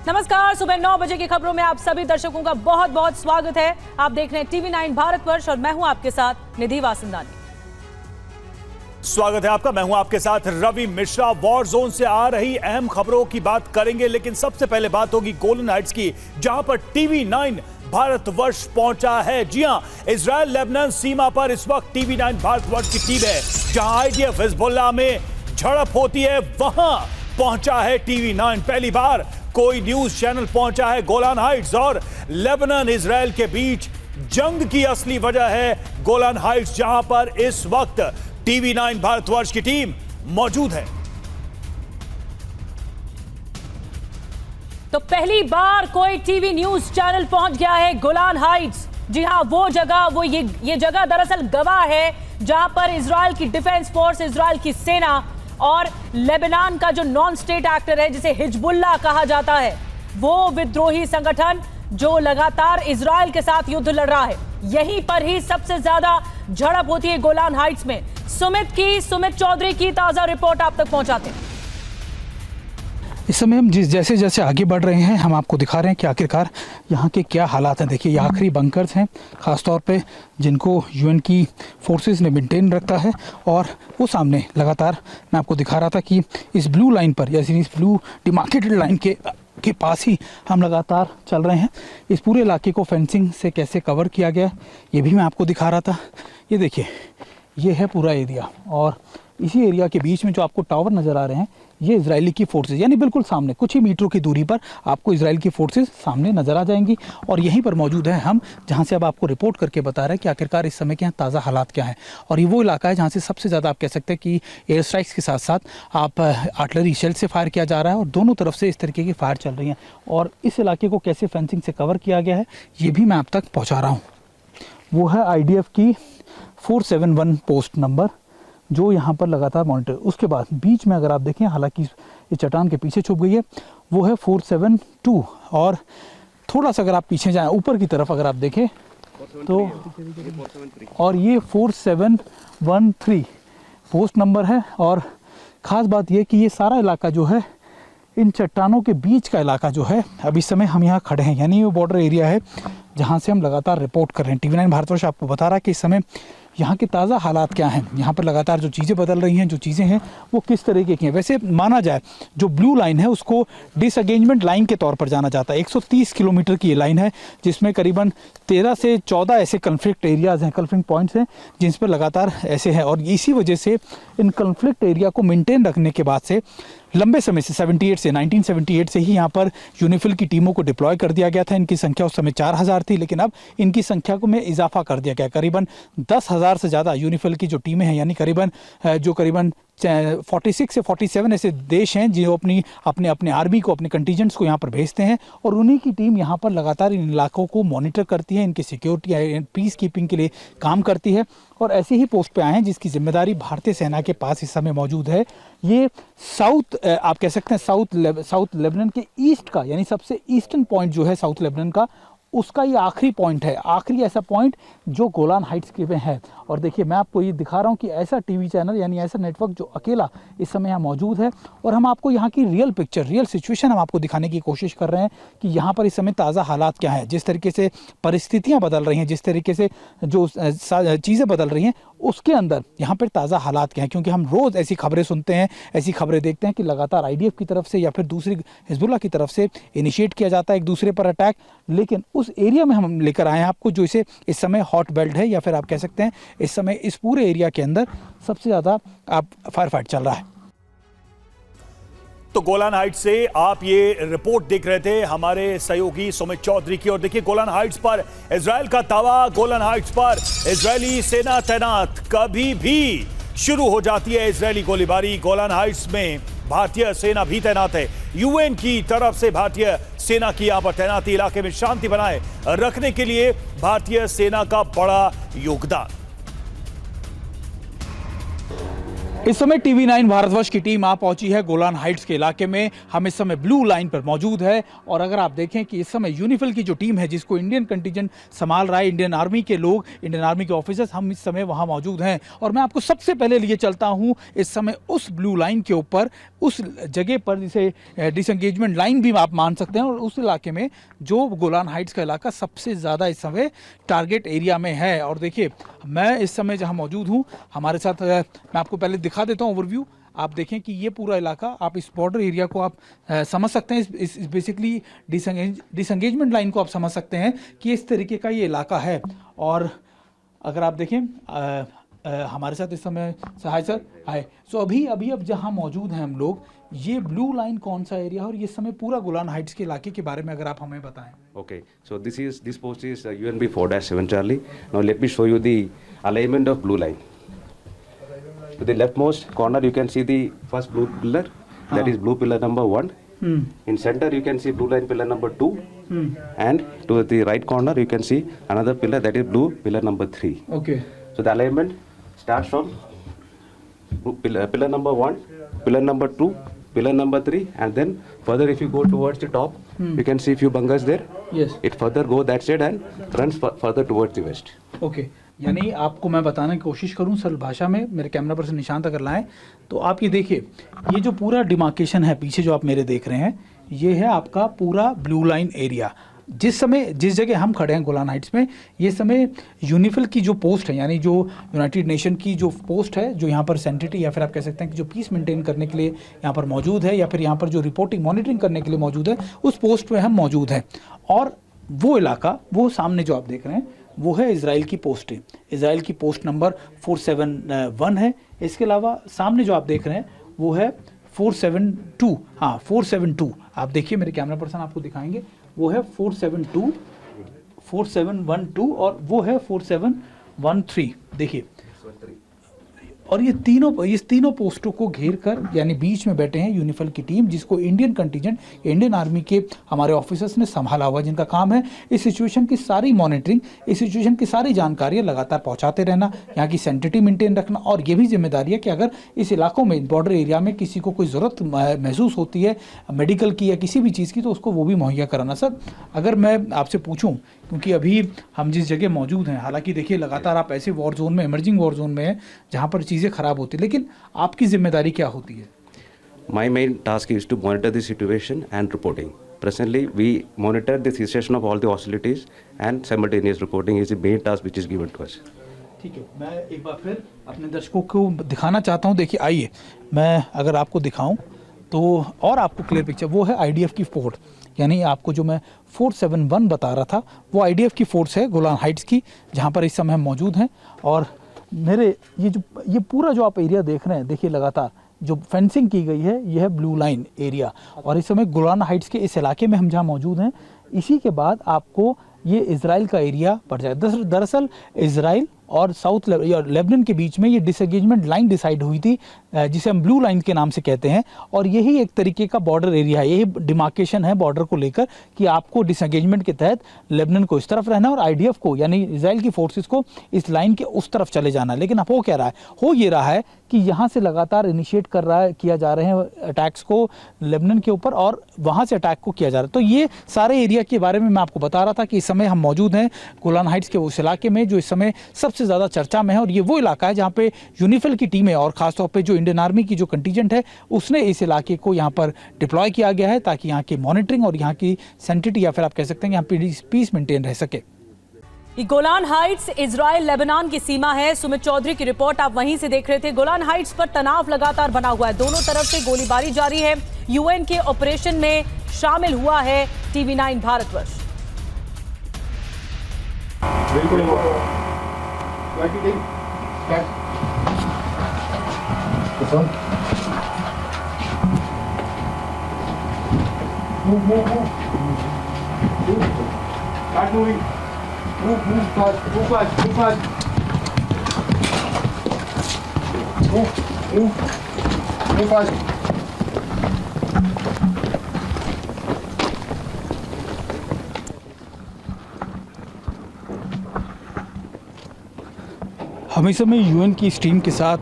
नमस्कार, सुबह 9 बजे की खबरों में आप सभी दर्शकों का बहुत बहुत स्वागत है। आप देख रहे हैं TV9 भारतवर्ष और मैं हूं आपके साथ निधि वासंदानी। स्वागत है आपका। मैं हूं आपके साथ रवि मिश्रा। वॉर जोन से आ रही अहम खबरों की बात करेंगे, लेकिन सबसे पहले बात होगी गोलन हाइट्स की, जहां पर TV9 भारतवर्ष पहुंचा है। जी हां, इजराइल लेबनान सीमा पर इस वक्त TV9 भारतवर्ष की टीम है। जहां IDF हिजबुल्लाह में झड़प होती है, वहां पहुंचा है TV9। पहली बार कोई न्यूज चैनल पहुंचा है गोलान हाइट्स, और लेबनान इजराइल के बीच जंग की असली वजह है गोलान हाइट्स, जहां पर इस वक्त TV9 भारतवर्ष की टीम मौजूद है। तो पहली बार कोई टीवी न्यूज चैनल पहुंच गया है गोलान हाइट्स। जी हां, वो जगह, ये जगह दरअसल गवाह है जहां पर इजराइल की डिफेंस फोर्स, इजराइल की सेना और लेबनान का जो नॉन स्टेट एक्टर है जिसे हिजबुल्लाह कहा जाता है, वो विद्रोही संगठन जो लगातार इजराइल के साथ युद्ध लड़ रहा है, यहीं पर ही सबसे ज्यादा झड़प होती है गोलान हाइट्स में। सुमित चौधरी की ताजा रिपोर्ट आप तक पहुंचाते हैं। इस समय हम जैसे जैसे आगे बढ़ रहे हैं, हम आपको दिखा रहे हैं कि आखिरकार यहाँ के क्या हालात हैं। देखिए, ये आखिरी बंकर्स हैं, ख़ासतौर पे जिनको यूएन की फोर्सेस ने मेंटेन रखा है। और वो सामने लगातार मैं आपको दिखा रहा था कि इस ब्लू लाइन पर, या इस ब्लू डिमार्केटेड लाइन के पास ही हम लगातार चल रहे हैं। इस पूरे इलाके को फेंसिंग से कैसे कवर किया गया, ये भी मैं आपको दिखा रहा था। ये देखिए, ये है पूरा एरिया, और इसी एरिया के बीच में जो आपको टावर नज़र आ रहे हैं, ये इजरायली की फोर्सेस, यानी बिल्कुल सामने कुछ ही मीटरों की दूरी पर आपको इजराइल की फोर्सेस सामने नज़र आ जाएंगी। और यहीं पर मौजूद है हम, जहां से अब आपको रिपोर्ट करके बता रहे हैं कि आखिरकार इस समय के यहाँ ताज़ा हालात क्या हैं। और ये वो इलाका है जहाँ से सबसे ज़्यादा आप कह सकते हैं कि एयर स्ट्राइक्स के साथ साथ आप आर्टिलरी शेल से फायर किया जा रहा है, और दोनों तरफ से इस तरीके की फायर चल रही हैं। और इस इलाके को कैसे फेंसिंग से कवर किया गया है, ये भी मैं आप तक पहुँचा रहा हूँ। वो है IDF की 471 पोस्ट नंबर, जो यहाँ पर लगातार मॉनिटर। उसके बाद बीच में अगर आप देखें, हालांकि ये चट्टान के पीछे छुप गई है, वो है 472। और थोड़ा सा अगर आप पीछे जाएं, ऊपर की तरफ अगर आप देखें तो, और ये 4713 पोस्ट नंबर है। और ख़ास बात ये कि ये सारा इलाका जो है, इन चट्टानों के बीच का इलाका जो है, अब इस समय हम यहाँ खड़े हैं, यानी वो बॉर्डर एरिया है जहाँ से हम लगातार रिपोर्ट कर रहे हैं। TV9 भारतवर्ष आपको बता रहा है कि इस समय यहाँ के ताज़ा हालात क्या हैं, यहाँ पर लगातार जो चीज़ें बदल रही हैं, जो चीज़ें हैं वो किस तरीके की हैं। वैसे माना जाए, जो ब्लू लाइन है उसको डिसअगेंजमेंट लाइन के तौर पर जाना जाता है। 130 किलोमीटर की ये लाइन है, जिसमें करीबन 13 से 14 ऐसे कन्फ्लिक्ट एरियाज़ हैं, कन्फ्लिक्ट पॉइंट्स हैं, जिन पर लगातार ऐसे हैं। और इसी वजह से इन कन्फ्लिक्ट एरिया को मेनटेन रखने के बाद से लंबे समय से 1978 से ही यहाँ पर यूनिफिल की टीमों को डिप्लॉय कर दिया गया था। इनकी संख्या उस समय 4000 थी, लेकिन अब इनकी संख्या को में इजाफा कर दिया गया। करीबन 10,000 से ज़्यादा यूनिफिल की जो टीमें हैं, यानी करीबन 46 से 47 ऐसे देश हैं जो अपने आर्मी को, अपने कंटीजेंट्स को यहाँ पर भेजते हैं, और उन्हीं की टीम यहाँ पर लगातार इन इलाकों को मॉनिटर करती है, इनकी सिक्योरिटी, पीस कीपिंग के लिए काम करती है। और ऐसे ही पोस्ट पे आए हैं जिसकी जिम्मेदारी भारतीय सेना के पास इस समय मौजूद है। ये आप कह सकते हैं साउथ लेबनान के ईस्ट का, यानी सबसे ईस्टर्न पॉइंट जो है साउथ लेबनान का, उसका ये आखिरी पॉइंट है, आखिरी ऐसा पॉइंट जो गोलान हाइट्स के में है। और देखिए, मैं आपको ये दिखा रहा हूँ कि ऐसा टीवी चैनल, यानी ऐसा नेटवर्क जो अकेला इस समय यहाँ मौजूद है, और हम आपको यहाँ की रियल पिक्चर, रियल सिचुएशन हम आपको दिखाने की कोशिश कर रहे हैं कि यहाँ पर इस समय ताज़ा हालात क्या है, जिस तरीके से परिस्थितियाँ बदल रही हैं, जिस तरीके से जो चीज़ें बदल रही हैं, उसके अंदर यहाँ पर ताज़ा हालात क्या हैं। क्योंकि हम रोज़ ऐसी खबरें सुनते हैं, ऐसी खबरें देखते हैं कि लगातार IDF की तरफ से या फिर दूसरी हिजबुल्लाह की तरफ से इनिशिएट किया जाता है एक दूसरे पर अटैक। लेकिन उस एरिया में हम लेकर आए हैं आपको, जो इसे इस समय हॉट बेल्ट है, या फिर आप कह सकते हैं इस समय इस पूरे एरिया के अंदर सबसे ज़्यादा फायर फाइट चल रहा है। तो गोलान हाइट्स से आप ये रिपोर्ट देख रहे थे हमारे सहयोगी सुमित चौधरी की। और देखिए, गोलान हाइट्स पर इजराइल का दावा, गोलान हाइट्स पर इजरायली सेना तैनात। कभी भी शुरू हो जाती है इजरायली गोलीबारी, गोलान हाइट्स में भारतीय सेना भी तैनात है। UN की तरफ से भारतीय सेना की यहां पर तैनाती, इलाके में शांति बनाए रखने के लिए भारतीय सेना का बड़ा योगदान। इस समय TV9 भारतवर्ष की टीम आ पहुंची है गोलान हाइट्स के इलाके में। हम इस समय ब्लू लाइन पर मौजूद है और अगर आप देखें कि इस समय यूनिफिल की जो टीम है जिसको इंडियन कंटिजेंट संभाल रहा है, इंडियन आर्मी के लोग, इंडियन आर्मी के ऑफिसर्स, हम इस समय वहां मौजूद हैं और मैं आपको सबसे पहले लिए चलता हूं इस समय उस ब्लू लाइन के ऊपर, उस जगह पर जिसे डिसएंगेजमेंट लाइन भी आप मान सकते हैं और उस इलाके में जो गोलान हाइट्स का इलाका सबसे ज़्यादा इस समय टारगेट एरिया में है। और देखिए मैं इस समय जहां मौजूद हूं, हमारे साथ मैं आपको पहले दिखा देता हूं ओवरव्यू। आप देखें कि ये पूरा इलाका, आप इस बॉर्डर एरिया को आप समझ सकते हैं, इस बेसिकली डिसएंगेजमेंट लाइन को आप समझ सकते हैं कि इस तरीके का ये इलाका है। और अगर आप देखें हमारे साथ इस समय हाय सर, हाय। सो अभी अब जहाँ मौजूद हैं हम लोग, ये ब्लू लाइन कौन सा एरिया है और ये समय पूरा गोलान हाइट्स के इलाके के बारे में अगर आप हमें बताएं। Okay, so this post is UNB 4-7 Charlie. Now let me show you the alignment of blue line. To the leftmost corner you can see the first blue pillar, that is blue pillar number 1. In center you can see blue line pillar number 2. And to the right corner you can see another pillar, that is blue pillar number 3. Okay. So the alignment starts from pillar number 1, pillar number 2, pillar number 3, and then further if you go towards the top, you can see few bunkers there. Yes. It further go that side and runs further towards the west. Okay. यानी आपको मैं बताने की कोशिश करूं सरल भाषा में, मेरे कैमरा पर से निशांत अगर लाएं तो आप ये देखिए, ये जो पूरा डिमार्केशन है पीछे जो आप मेरे देख रहे हैं, ये है आपका पूरा ब्लू लाइन एरिया। जिस जगह हम खड़े हैं गोलान हाइट्स में, ये समय यूनिफिल की जो पोस्ट है, यानी जो यूनाइटेड नेशन की जो पोस्ट है, जो यहाँ पर सेंटिटी या फिर आप कह सकते हैं कि जो पीस मेंटेन करने के लिए यहाँ पर मौजूद है या फिर यहाँ पर जो रिपोर्टिंग मॉनिटरिंग करने के लिए मौजूद है, उस पोस्ट पे हम मौजूद हैं। और वो इलाका, वो सामने जो आप देख रहे हैं, वो है इजराइल की पोस्ट है। इजराइल की पोस्ट नंबर 471 है। इसके अलावा सामने जो आप देख रहे हैं वो है 472, हाँ 472। आप देखिए मेरे कैमरा पर्सन आपको दिखाएंगे, वो है 472, 4712 और वो है 4713। देखिए, और ये तीनों पोस्टों को घेर कर यानी बीच में बैठे हैं यूनिफिल की टीम, जिसको इंडियन कंटिजेंट, इंडियन आर्मी के हमारे ऑफिसर्स ने संभाला हुआ, जिनका काम है इस सिचुएशन की सारी मॉनिटरिंग, इस सिचुएशन की सारी जानकारियां लगातार पहुंचाते रहना, यहाँ की सेंटिटी मेंटेन रखना। और ये भी जिम्मेदारी है कि अगर इस इलाकों में, बॉर्डर एरिया में किसी को कोई ज़रूरत महसूस होती है मेडिकल की या किसी भी चीज़ की, तो उसको वो भी मुहैया कराना। सर अगर मैं आपसे पूछूँ, क्योंकि अभी हम जिस जगह मौजूद हैं, हालांकि देखिए लगातार आप ऐसे वॉर जोन में, इमर्जिंग वॉर जोन में हैं जहाँ पर चीज़ें ख़राब होती है, लेकिन आपकी जिम्मेदारी क्या होती है? My main task is to monitor the situation and reporting. Presently, we monitor the cessation of all the hostilities and simultaneous reporting is the main task which is given to us. ठीक है, मैं एक बार फिर अपने दर्शकों को दिखाना चाहता हूँ। देखिए, आइए मैं अगर आपको दिखाऊँ तो और आपको क्लियर पिक्चर, वो है IDF की फोर्ट, यानी आपको जो मैं 471 बता रहा था वो IDF की फोर्स है गोलान हाइट्स की, जहाँ पर इस समय हम मौजूद हैं। और मेरे ये पूरा जो आप एरिया देख रहे हैं, देखिए लगातार जो फेंसिंग की गई है, ये है ब्लू लाइन एरिया। और इस समय गोलान हाइट्स के इस इलाके में हम जहाँ मौजूद हैं, इसी के बाद आपको ये इजराइल का एरिया पड़ जाए। दरअसल इजराइल और साउथ लेबनान के बीच में ये डिसएंगेजमेंट लाइन डिसाइड हुई थी, जिसे हम ब्लू लाइन के नाम से कहते हैं। और यही एक तरीके का बॉर्डर एरिया है, यही डिमार्केशन है बॉर्डर को लेकर कि आपको डिसएंगेजमेंट के तहत लेबनान को इस तरफ रहना और IDF को, यानी इजराइल की फोर्सेस को, इस लाइन के उस तरफ चले जाना। लेकिन अब हो क्या रहा है? हो ये रहा है कि यहाँ से लगातार इनिशिएट किया जा रहे हैं अटैक्स को लेबनान के ऊपर और वहाँ से अटैक को किया जा रहा है। तो ये सारे एरिया के बारे में मैं आपको बता रहा था कि इस समय हम मौजूद हैं गोलान हाइट्स के उस इलाके में जो इस समय सबसे ज़्यादा चर्चा में है। और ये वो इलाका है जहाँ पे यूनिफिल की टीमें और ख़ासतौर पे जो इंडियन आर्मी की जो कंटीजेंट है, उसने इस इलाके को यहाँ पर डिप्लॉय किया गया है ताकि यहाँ की मॉनिटरिंग और यहाँ की सेंटिटी या फिर आप कह सकते हैं यहाँ पे पीस मेंटेन रह सके। ये गोलान हाइट्स इजराइल लेबनान की सीमा है। सुमित चौधरी की रिपोर्ट आप वहीं से देख रहे थे। गोलान हाइट्स पर तनाव लगातार बना हुआ है, दोनों तरफ से गोलीबारी जारी है। UN के ऑपरेशन में शामिल हुआ है TV9 Bharatvarsh. Move fast. Move fast. हम इस समय यूएन की इस टीम के साथ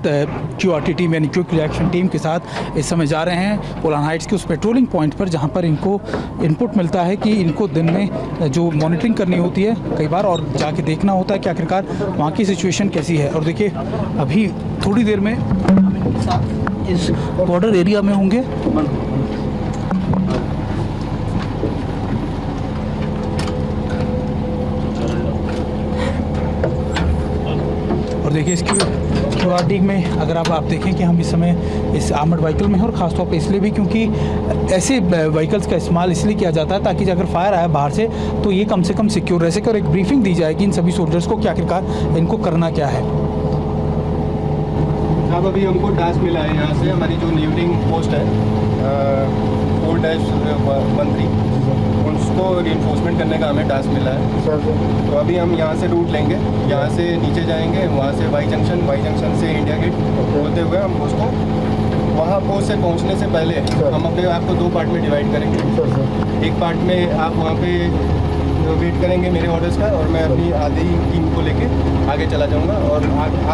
क्यूआरटी टीम यानी क्विक रिएक्शन टीम के साथ इस समय जा रहे हैं गोलान हाइट्स के उस पेट्रोलिंग पॉइंट पर, जहां पर इनको इनपुट मिलता है कि इनको दिन में जो मॉनिटरिंग करनी होती है कई बार, और जाके देखना होता है कि आखिरकार वहाँ की सिचुएशन कैसी है। और देखिए अभी थोड़ी देर में हम इनके साथ इस बॉर्डर एरिया में होंगे। और देखिए इसकी क्यूआरटी में अगर आप देखें कि हम इस समय इस आर्मर्ड व्हीकल में हैं, और ख़ासतौर पे इसलिए भी क्योंकि ऐसे व्हीकल्स का इस्तेमाल इसलिए किया जाता है ताकि अगर फायर आया बाहर से तो ये कम से कम सिक्योर रह सके, और एक ब्रीफिंग दी जाएगी इन सभी सोल्जर्स को कि आखिरकार इनको करना क्या है। साहब अभी हमको टास्क मिला है यहाँ से, हमारी जो न्यूटिंग पोस्ट है 4-13 उसको रिइंफोर्समेंट करने का हमें टास्क मिला है। तो अभी हम यहाँ से रूट लेंगे, यहाँ से नीचे जाएंगे, वहाँ से वाई जंक्शन से इंडिया गेट होते हुए हम उसको वहाँ पोस्ट से पहुँचने से पहले हम अपने आप को 2 पार्ट में डिवाइड करेंगे। एक पार्ट में आप वहाँ पे वेट करेंगे मेरे ऑर्डर्स का, और मैं अपनी आधी टीम को लेके आगे चला जाऊँगा, और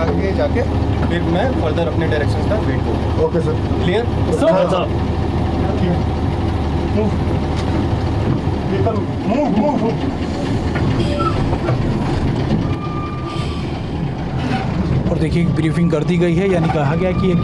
आगे जाके फिर मैं फर्दर अपने डायरेक्शंस का वेट करूँगा। Okay sir, clear? और देखिए ब्रीफिंग कर दी गई है, यानी कहा गया कि एक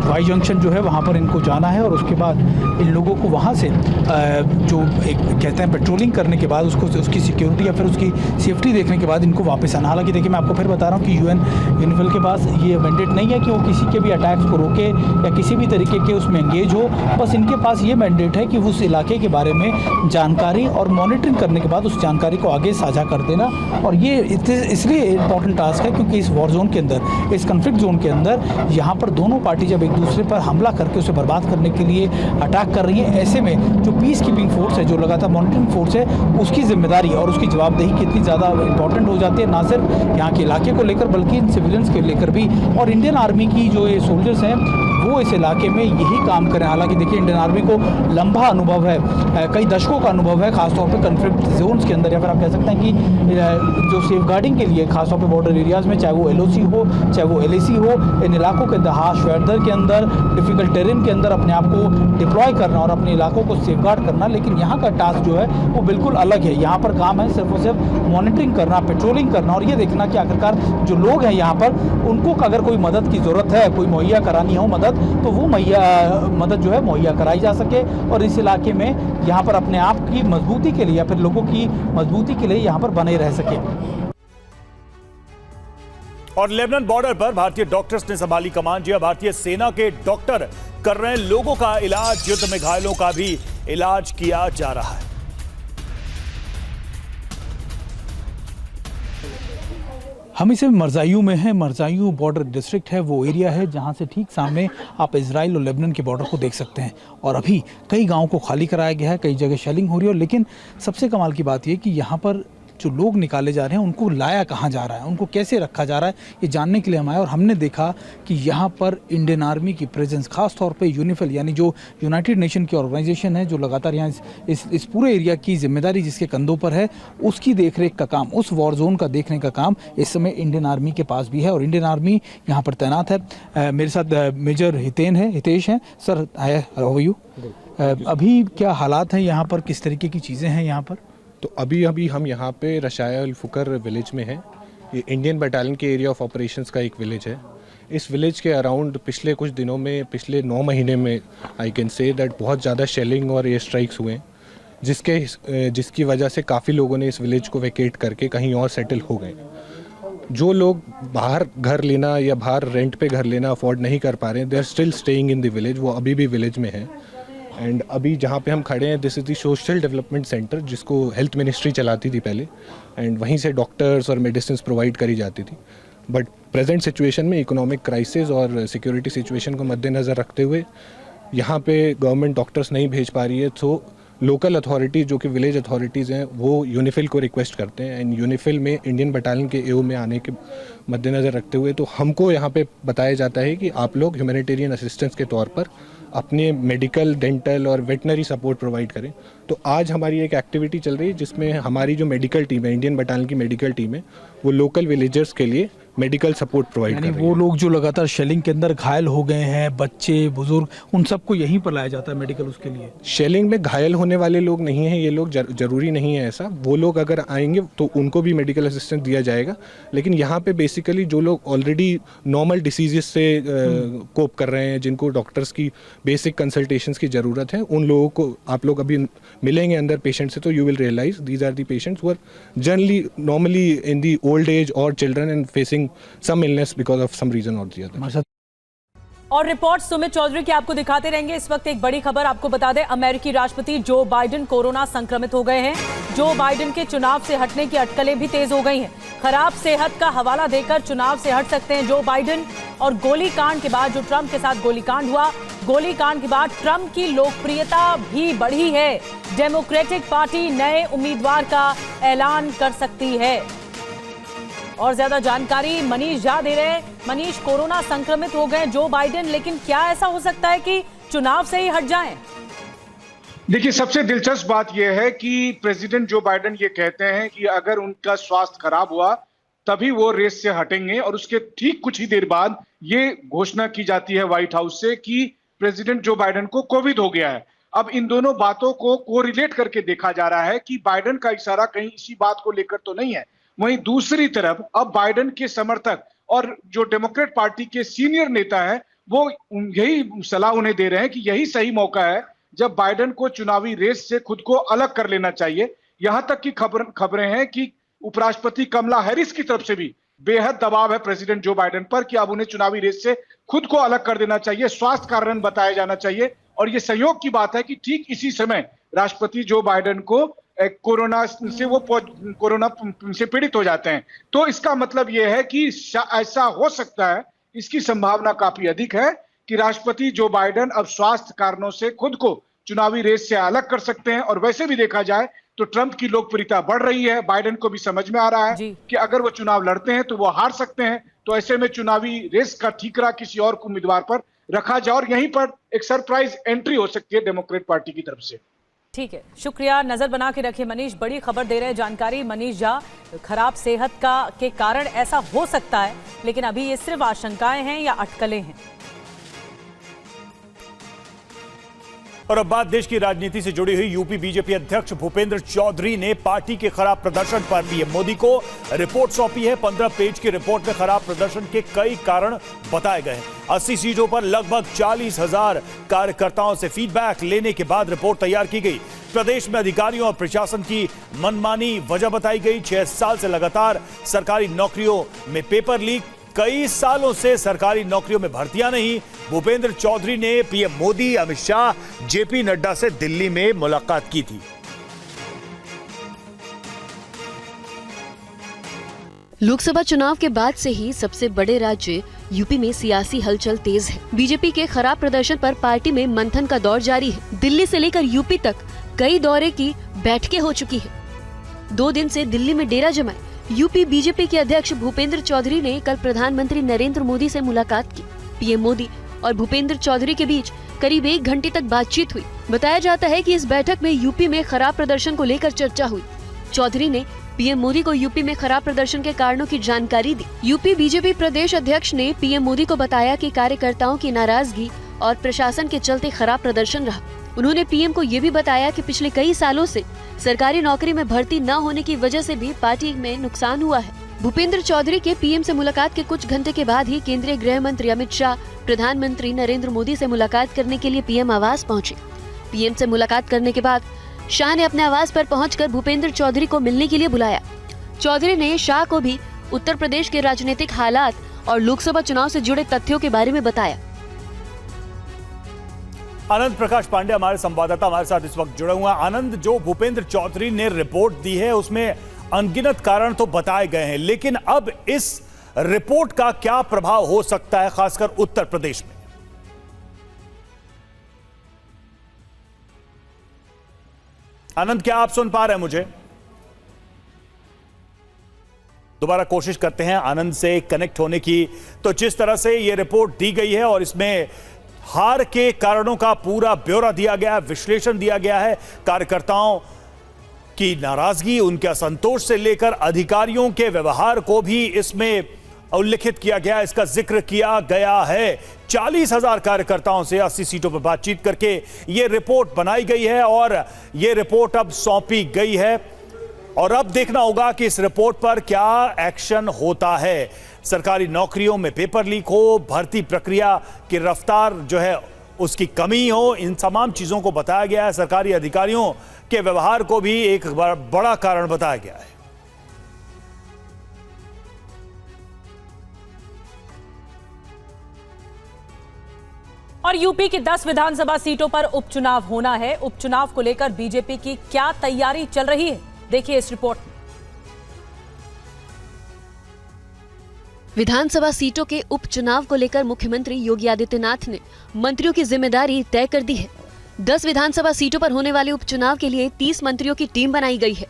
वाई जंक्शन जो है वहाँ पर इनको जाना है, और उसके बाद इन लोगों को वहाँ से जो एक कहते हैं पेट्रोलिंग करने के बाद उसकी सिक्योरिटी या फिर उसकी सेफ्टी देखने के बाद इनको वापस आना। हालांकि देखिए मैं आपको फिर बता रहा हूँ कि यूनिफिल के पास ये मैंडेट नहीं है कि वो किसी के भी अटैक्स को रोके या किसी भी तरीके के उसमें एंगेज हो, बस इनके पास ये मैंडेट है कि उस इलाके के बारे में जानकारी और मॉनिटरिंग करने के बाद उस जानकारी को आगे साझा कर देना। और ये इसलिए इम्पॉर्टेंट टास्क है क्योंकि इस वॉर जोन के अंदर, इस कन्फ्लिक्ट जोन के अंदर यहाँ पर दोनों पार्टी जब एक दूसरे पर हमला करके उसे बर्बाद करने के लिए अटैक कर रही है, ऐसे में जो पीस कीपिंग फोर्स है, जो लगातार मॉनिटरिंग फोर्स है, उसकी जिम्मेदारी और उसकी जवाबदेही कितनी ज़्यादा इंपॉर्टेंट हो जाती है, ना सिर्फ यहाँ के इलाके को लेकर बल्कि इन सिविलियंस के लेकर भी। और इंडियन आर्मी की जो ये सोल्जर्स हैं वो इस इलाके में यही काम करें। हालांकि देखिए इंडियन आर्मी को लंबा अनुभव है, कई दशकों का अनुभव है, खासतौर पर कन्फ्लिक्ट जोन्स के अंदर, या फिर आप कह सकते हैं कि जो सेफ गार्डिंग के लिए खासतौर पर बॉर्डर एरियाज़ में, चाहे वो LOC हो चाहे वो LAC हो, इन इलाकों के हार्श वेदर के अंदर, डिफिकल्ट टेरेन के अंदर अपने आप को डिप्लॉय करना और अपने इलाकों को सेफ गार्ड करना। लेकिन यहाँ का टास्क जो है वो बिल्कुल अलग है। यहाँ पर काम है सिर्फ और सिर्फ मॉनिटरिंग करना, पेट्रोलिंग करना, और ये देखना कि आखिरकार जो लोग हैं यहाँ पर उनको अगर कोई मदद की ज़रूरत है, कोई मुहैया करानी हो मदद, तो वो मदद जो है मुहैया कराई जा सके, और इस इलाके में यहाँ पर अपने आप की मजबूती के लिए या फिर लोगों की मजबूती के लिए यहाँ पर बने रह सके। और लेबनान बॉर्डर पर भारतीय डॉक्टर्स ने संभाली कमान। जी, भारतीय सेना के डॉक्टर कर रहे हैं लोगों का इलाज, युद्ध में घायलों का भी इलाज किया जा रहा है। हम इसे मरजायू में हैं। मरजायू बॉर्डर डिस्ट्रिक्ट है, वो एरिया है जहां से ठीक सामने आप इजराइल और लेबनान के बॉर्डर को देख सकते हैं। और अभी कई गांवों को खाली कराया गया है, कई जगह शेलिंग हो रही है। लेकिन सबसे कमाल की बात यह कि यहाँ पर जो लोग निकाले जा रहे हैं उनको लाया कहाँ जा रहा है, उनको कैसे रखा जा रहा है, ये जानने के लिए हम आए। और हमने देखा कि यहाँ पर इंडियन आर्मी की प्रेजेंस, खास तौर पे यूनिफिल यानी जो यूनाइटेड नेशन की ऑर्गेनाइजेशन है, जो लगातार यहाँ इस पूरे एरिया की जिम्मेदारी जिसके कंधों पर है, उसकी देखरेख का काम, उस वॉर जोन का देखने का काम इस समय इंडियन आर्मी के पास भी है। और इंडियन आर्मी यहाँ पर तैनात है। मेरे साथ मेजर हितेश हैं। Sir, how are you? अभी क्या हालात हैं यहाँ पर, किस तरीके की चीज़ें हैं यहाँ पर? तो अभी हम यहाँ पे रशाया अल फुकर विलेज में हैं। ये इंडियन बटालियन के एरिया ऑफ ऑपरेशंस का एक विलेज है। इस विलेज के अराउंड पिछले कुछ दिनों में, पिछले 9 महीने में आई कैन से दैट बहुत ज़्यादा शेलिंग और एयर स्ट्राइक्स हुए हैं, जिसकी वजह से काफ़ी लोगों ने इस विलेज को वैकेट करके कहीं और सेटल हो गए। जो लोग बाहर घर लेना या बाहर रेंट पे घर लेना अफोर्ड नहीं कर पा रहे हैं, they are still staying in the village, वो अभी भी विलेज में हैं। एंड अभी जहाँ पे हम खड़े हैं, this is the social development centre, जिसको हेल्थ मिनिस्ट्री चलाती थी पहले, एंड वहीं से डॉक्टर्स और मेडिसिन प्रोवाइड करी जाती थी। बट प्रेजेंट सिचुएशन में इकोनॉमिक क्राइसिस और सिक्योरिटी सिचुएशन को मद्देनज़र रखते हुए यहाँ पे गवर्नमेंट डॉक्टर्स नहीं भेज पा रही है। तो लोकल अथॉरिटीज़, जो कि विलेज अथॉरिटीज़ हैं, वो यूनिफिल को रिक्वेस्ट करते हैं। एंड यूनिफिल में इंडियन बटालियन के एओ में आने के मद्देनज़र रखते हुए तो हमको यहाँ पे बताया जाता है कि आप लोग ह्यूमैनिटेरियन असिस्टेंस के तौर पर अपने मेडिकल, डेंटल और वेटनरी सपोर्ट प्रोवाइड करें। तो आज हमारी एक एक्टिविटी चल रही है जिसमें हमारी जो मेडिकल टीम है, इंडियन बटालियन की मेडिकल टीम है, वो लोकल विलेजर्स के लिए मेडिकल सपोर्ट प्रोवाइड कर यानी रही वो है। लोग जो लगातार शेलिंग के अंदर घायल हो गए हैं, बच्चे बुजुर्ग, उन सबको यहीं पर लाया जाता है मेडिकल उसके लिए। शेलिंग में घायल होने वाले लोग नहीं हैं ये लोग, जरूरी नहीं है ऐसा। वो लोग अगर आएंगे तो उनको भी मेडिकल असिस्टेंस दिया जाएगा, लेकिन यहाँ पे बेसिकली जो लोग ऑलरेडी नॉर्मल डिसीजेस से कोप कर रहे हैं, जिनको डॉक्टर्स की बेसिक कंसल्टेशंस की ज़रूरत है, उन लोगों को आप लोग अभी मिलेंगे अंदर पेशेंट से तो you will realize these are the patients who are generally normally in the old age और children and facing some illness because of some reason और दी अदर। हमारे साथ और रिपोर्ट सुमित चौधरी की आपको दिखाते रहेंगे। इस वक्त एक बड़ी खबर आपको बता दें, अमेरिकी राष्ट्रपति जो बाइडेन कोरोना संक्रमित हो गए हैं। जो बाइडेन के चुनाव से हटने की अटकलें भी तेज हो गई हैं। खराब सेहत का हवाला देकर चुनाव से हट सकते हैं जो बाइडेन। और गोलीकांड के बाद जो ट्रंप के साथ गोलीकांड हुआ, गोलीकांड के बाद ट्रंप की लोकप्रियता भी बढ़ी है। डेमोक्रेटिक पार्टी नए उम्मीदवार का ऐलान कर सकती है। और ज्यादा जानकारी मनीष झा दे रहे हैं। मनीष, कोरोना संक्रमित हो गए जो बाइडेन, लेकिन क्या ऐसा हो सकता है कि चुनाव से ही हट जाएं? देखिए, सबसे दिलचस्प बात यह है कि प्रेसिडेंट जो बाइडेन ये कहते हैं कि अगर उनका स्वास्थ्य खराब हुआ तभी वो रेस से हटेंगे, और उसके ठीक कुछ ही देर बाद ये घोषणा की जाती है व्हाइट हाउस से कि प्रेसिडेंट जो बाइडेन को कोविड हो गया है। अब इन दोनों बातों को कोरिलेट करके देखा जा रहा है कि बाइडेन का इशारा कहीं इसी बात को लेकर तो नहीं है। वहीं दूसरी तरफ अब बाइडेन के समर्थक और जो डेमोक्रेट पार्टी के सीनियर नेता हैं वो यही सलाह उन्हें दे रहे हैं कि यही सही मौका है जब बाइडेन को चुनावी रेस से खुद को अलग कर लेना चाहिए। यहां तक की खबरें हैं कि उपराष्ट्रपति कमला हैरिस की तरफ से भी बेहद दबाव है प्रेसिडेंट जो बाइडेन पर कि अब उन्हें चुनावी रेस से खुद को अलग कर देना चाहिए, स्वास्थ्य कारण बताया जाना चाहिए। और ये संयोग की बात है कि ठीक इसी समय राष्ट्रपति जो बाइडेन को कोरोना से पीड़ित हो जाते हैं। तो इसका मतलब यह है कि ऐसा हो सकता है, इसकी संभावना काफी अधिक है कि राष्ट्रपति जो बाइडेन अब स्वास्थ्य कारणों से खुद को चुनावी रेस से अलग कर सकते हैं। और वैसे भी देखा जाए तो ट्रंप की लोकप्रियता बढ़ रही है। बाइडेन को भी समझ में आ रहा है कि अगर वो चुनाव लड़ते हैं तो वो हार सकते हैं। तो ऐसे में चुनावी रेस का ठीकरा किसी और उम्मीदवार पर रखा जाए और यहीं पर एक सरप्राइज एंट्री हो सकती है डेमोक्रेट पार्टी की तरफ से। ठीक है, शुक्रिया। नजर बना के रखिए मनीष, बड़ी खबर दे रहे हैं जानकारी मनीष झा। खराब सेहत के कारण ऐसा हो सकता है, लेकिन अभी ये सिर्फ आशंकाएं हैं या अटकलें हैं। और अब बात देश की राजनीति से जुड़ी हुई। यूपी बीजेपी अध्यक्ष भूपेंद्र चौधरी ने पार्टी के खराब प्रदर्शन पर पीएम मोदी को रिपोर्ट सौंपी है। 15 पेज की रिपोर्ट में खराब प्रदर्शन के कई कारण बताए गए हैं। 80 सीटों पर लगभग 40,000 कार्यकर्ताओं से फीडबैक लेने के बाद रिपोर्ट तैयार की गई। प्रदेश में अधिकारियों और प्रशासन की मनमानी वजह बताई गई। 6 साल से लगातार सरकारी नौकरियों में पेपर लीक, कई सालों से सरकारी नौकरियों में भर्तियां नहीं। भूपेंद्र चौधरी ने पीएम मोदी, अमित शाह, जेपी नड्डा से दिल्ली में मुलाकात की थी। लोकसभा चुनाव के बाद से ही सबसे बड़े राज्य यूपी में सियासी हलचल तेज है। बीजेपी के खराब प्रदर्शन पर पार्टी में मंथन का दौर जारी है। दिल्ली से लेकर यूपी तक कई दौरे की बैठकें हो चुकी है। 2 दिन से दिल्ली में डेरा जमाए यूपी बीजेपी के अध्यक्ष भूपेंद्र चौधरी ने कल प्रधानमंत्री नरेंद्र मोदी से मुलाकात की। पीएम मोदी और भूपेंद्र चौधरी के बीच करीब 1 घंटे तक बातचीत हुई। बताया जाता है कि इस बैठक में यूपी में खराब प्रदर्शन को लेकर चर्चा हुई। चौधरी ने पीएम मोदी को यूपी में खराब प्रदर्शन के कारणों की जानकारी दी। यूपी बीजेपी प्रदेश अध्यक्ष ने पीएम मोदी को बताया कि कार्यकर्ताओं की नाराजगी और प्रशासन के चलते खराब प्रदर्शन रहा। उन्होंने पीएम को ये भी बताया कि पिछले कई सालों से सरकारी नौकरी में भर्ती न होने की वजह से भी पार्टी में नुकसान हुआ है। भूपेंद्र चौधरी के पीएम से मुलाकात के कुछ घंटे के बाद ही केंद्रीय गृह मंत्री अमित शाह प्रधानमंत्री नरेंद्र मोदी से मुलाकात करने के लिए पीएम आवास पहुंचे। पीएम से मुलाकात करने के बाद शाह ने अपने आवास पर पहुंचकर भूपेंद्र चौधरी को मिलने के लिए बुलाया। चौधरी ने शाह को भी उत्तर प्रदेश के राजनीतिक हालात और लोकसभा चुनाव से जुड़े तथ्यों के बारे में बताया। आनंद प्रकाश पांडे हमारे संवाददाता हमारे साथ इस वक्त जुड़े हुए हैं। आनंद, जो भूपेंद्र चौधरी ने रिपोर्ट दी है उसमें अनगिनत कारण तो बताए गए हैं, लेकिन अब इस रिपोर्ट का क्या प्रभाव हो सकता है, खासकर उत्तर प्रदेश में? आनंद, क्या आप सुन पा रहे हैं मुझे? दोबारा कोशिश करते हैं आनंद से कनेक्ट होने की। तो जिस तरह से यह रिपोर्ट दी गई है और इसमें हार के कारणों का पूरा ब्यौरा दिया गया है, विश्लेषण दिया गया है, कार्यकर्ताओं की नाराजगी, उनके असंतोष से लेकर अधिकारियों के व्यवहार को भी इसमें उल्लिखित किया गया, इसका जिक्र किया गया है। 40,000 कार्यकर्ताओं से 80 सीटों पर बातचीत करके यह रिपोर्ट बनाई गई है और यह रिपोर्ट अब सौंपी गई है और अब देखना होगा कि इस रिपोर्ट पर क्या एक्शन होता है। सरकारी नौकरियों में पेपर लीक हो, भर्ती प्रक्रिया की रफ्तार जो है उसकी कमी हो, इन तमाम चीजों को बताया गया है। सरकारी अधिकारियों के व्यवहार को भी एक बड़ा कारण बताया गया है। और यूपी की 10 विधानसभा सीटों पर उपचुनाव होना है। उपचुनाव को लेकर बीजेपी की क्या तैयारी चल रही है, देखिए इस रिपोर्ट में। विधानसभा सीटों के उपचुनाव को लेकर मुख्यमंत्री योगी आदित्यनाथ ने मंत्रियों की जिम्मेदारी तय कर दी है। 10 विधानसभा सीटों पर होने वाले उपचुनाव के लिए 30 मंत्रियों की टीम बनाई गई है।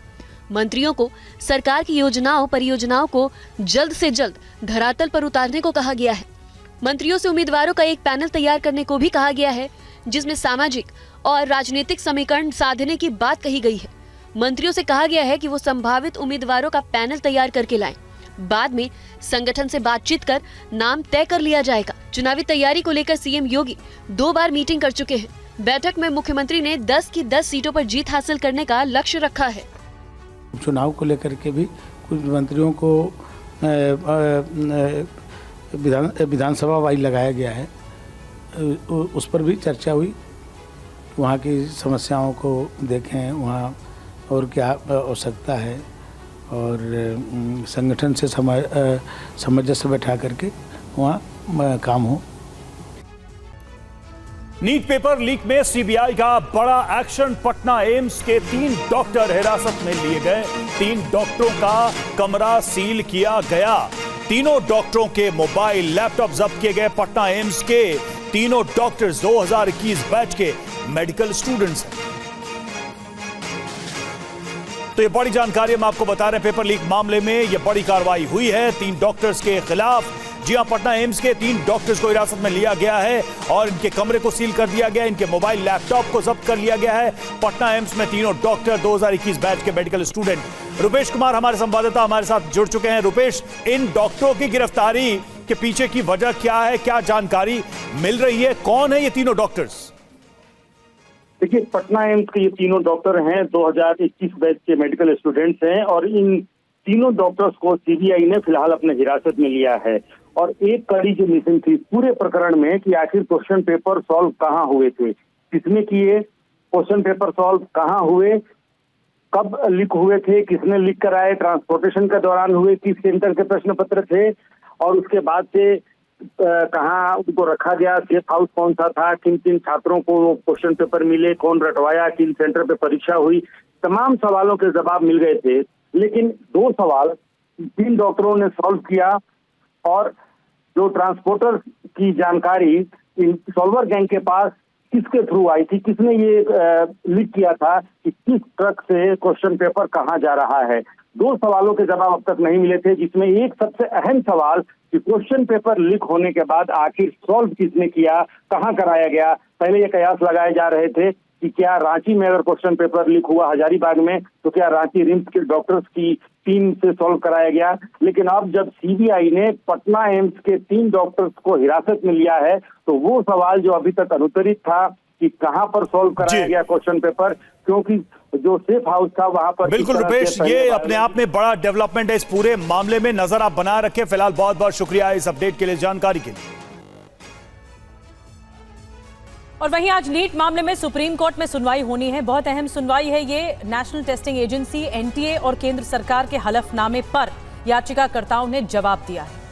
मंत्रियों को सरकार की योजनाओं परियोजनाओं को जल्द से जल्द धरातल पर उतारने को कहा गया है। मंत्रियों से उम्मीदवारों का एक पैनल तैयार करने को भी कहा गया है, जिसमें सामाजिक और राजनीतिक समीकरण साधने की बात कही गई है। मंत्रियों से कहा गया है कि वो संभावित उम्मीदवारों का पैनल तैयार करके लाएं। बाद में संगठन से बातचीत कर नाम तय कर लिया जाएगा। चुनावी तैयारी को लेकर सीएम योगी 2 बार मीटिंग कर चुके हैं। बैठक में मुख्यमंत्री ने 10 की 10 सीटों पर जीत हासिल करने का लक्ष्य रखा है। चुनाव को लेकर के भी कुछ मंत्रियों को विधानसभा वाइज लगाया गया है, उस पर भी चर्चा हुई। वहाँ की समस्याओं को देखें, वहाँ और क्या आवश्यकता है और संगठन से सामंजस्य बैठा करके वहाँ काम हो। नीट पेपर लीक में सीबीआई का बड़ा एक्शन। पटना एम्स के 3 डॉक्टर हिरासत में लिए गए। 3 डॉक्टरों का कमरा सील किया गया। तीनों डॉक्टरों के मोबाइल, लैपटॉप जब्त किए गए। पटना एम्स के तीनों डॉक्टर्स 2021 बैच के मेडिकल स्टूडेंट्स हैं। तो ये बड़ी जानकारी हम आपको बता रहे हैं। पेपर लीक मामले में ये बड़ी कार्रवाई हुई है 3 डॉक्टर्स के खिलाफ। जी हां, पटना एम्स के 3 डॉक्टर्स को हिरासत में लिया गया है और इनके कमरे को सील कर दिया गया है। इनके मोबाइल, लैपटॉप को जब्त कर लिया गया है। पटना एम्स में तीनों डॉक्टर 2021 बैच के मेडिकल स्टूडेंट। रुपेश कुमार हमारे संवाददाता हमारे साथ जुड़ चुके हैं। रुपेश, इन डॉक्टरों की गिरफ्तारी के पीछे की वजह क्या है, क्या जानकारी मिल रही है? कौन है ये तीनों डॉक्टर्स? देखिए, पटना एम्स के ये तीनों डॉक्टर हैं 2021 बैच के मेडिकल स्टूडेंट्स हैं और इन तीनों डॉक्टर्स को सीबीआई ने फिलहाल अपने हिरासत में लिया है। और एक कड़ी जो मिसिंग थी पूरे प्रकरण में कि आखिर क्वेश्चन पेपर सॉल्व कहाँ हुए थे, किसने किए, क्वेश्चन पेपर सॉल्व कहाँ हुए, कब लीक हुए थे, किसने लीक कराए, ट्रांसपोर्टेशन के दौरान हुए, किस सेंटर के प्रश्न पत्र थे और उसके बाद से कहाँ उनको रखा गया, सेफ हाउस कौन सा था, किन किन छात्रों को क्वेश्चन पेपर मिले, कौन रटवाया, किन सेंटर पे परीक्षा हुई, तमाम सवालों के जवाब मिल गए थे। लेकिन 2 सवाल 3 डॉक्टरों ने सॉल्व किया और जो ट्रांसपोर्टर की जानकारी इन सॉल्वर गैंग के पास किसके थ्रू आई थी, किसने ये लीक किया था कि किस ट्रक से क्वेश्चन पेपर कहाँ जा रहा है, 2 सवालों के जवाब अब तक नहीं मिले थे। जिसमें एक सबसे अहम सवाल कि क्वेश्चन पेपर लीक होने के बाद आखिर सॉल्व किसने किया, कहाँ कराया गया। पहले ये कयास लगाए जा रहे थे कि क्या रांची में अगर क्वेश्चन पेपर लीक हुआ हजारीबाग में तो क्या रांची रिम्स के डॉक्टर्स की टीम से सॉल्व कराया गया। लेकिन अब जब सीबीआई ने पटना एम्स के 3 डॉक्टर्स को हिरासत में लिया है तो वो सवाल जो अभी तक अनुत्तरित था कि कहां पर सॉल्व कराया गया क्वेश्चन पेपर, क्योंकि जो सेफ हाउस था वहां पर। बिल्कुल रुपेश, ये अपने आप में बड़ा डेवलपमेंट है। इस पूरे मामले में नजर आप बना रखे। फिलहाल बहुत बहुत शुक्रिया इस अपडेट के लिए, जानकारी के लिए। और वहीं आज नीट मामले में सुप्रीम कोर्ट में सुनवाई होनी है। बहुत अहम सुनवाई है ये। नेशनल टेस्टिंग एजेंसी एनटीए और केंद्र सरकार के हलफनामे पर याचिकाकर्ताओं ने जवाब दिया है।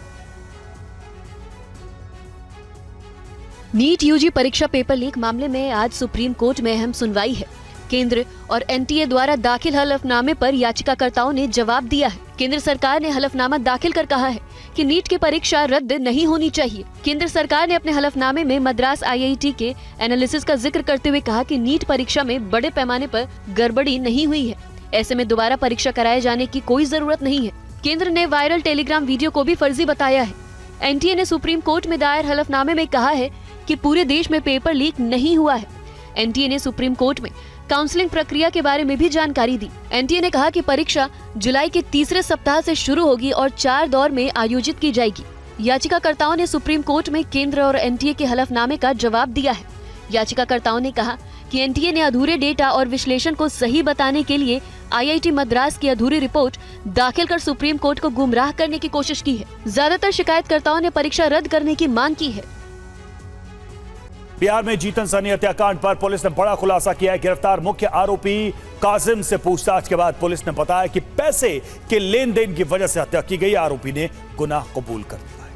नीट यूजी परीक्षा पेपर लीक मामले में आज सुप्रीम कोर्ट में अहम सुनवाई है। केंद्र और एनटीए द्वारा दाखिल हलफनामे पर याचिकाकर्ताओं ने जवाब दिया है। केंद्र सरकार ने हलफनामा दाखिल कर कहा है कि नीट की परीक्षा रद्द नहीं होनी चाहिए। केंद्र सरकार ने अपने हलफनामे में मद्रास आईआईटी के एनालिसिस का जिक्र करते हुए कहा कि नीट परीक्षा में बड़े पैमाने पर गड़बड़ी नहीं हुई है। ऐसे में दोबारा परीक्षा कराए जाने की कोई जरूरत नहीं है। केंद्र ने वायरल टेलीग्राम वीडियो को भी फर्जी बताया है। एनटीए ने सुप्रीम कोर्ट में दायर हलफनामे में कहा है कि पूरे देश में पेपर लीक नहीं हुआ है। एनटीए ने सुप्रीम कोर्ट में काउंसलिंग प्रक्रिया के बारे में भी जानकारी दी। एनटीए ने कहा कि परीक्षा जुलाई के तीसरे सप्ताह से शुरू होगी और 4 दौर में आयोजित की जाएगी। याचिकाकर्ताओं ने सुप्रीम कोर्ट में केंद्र और एनटीए के हलफनामे का जवाब दिया है। याचिकाकर्ताओं ने कहा कि एनटीए ने अधूरे डेटा और विश्लेषण को सही बताने के लिए आईआईटी मद्रास की अधूरी रिपोर्ट दाखिल कर सुप्रीम कोर्ट को गुमराह करने की कोशिश की है। ज्यादातर शिकायतकर्ताओं ने परीक्षा रद्द करने की मांग की है। बिहार में जीतन सहनी हत्याकांड पर पुलिस ने बड़ा खुलासा किया है। गिरफ्तार मुख्य आरोपी काजिम से पूछताछ के बाद पुलिस ने बताया कि पैसे के लेन देन की वजह से हत्या की गई। आरोपी ने गुनाह कबूल कर लिया है।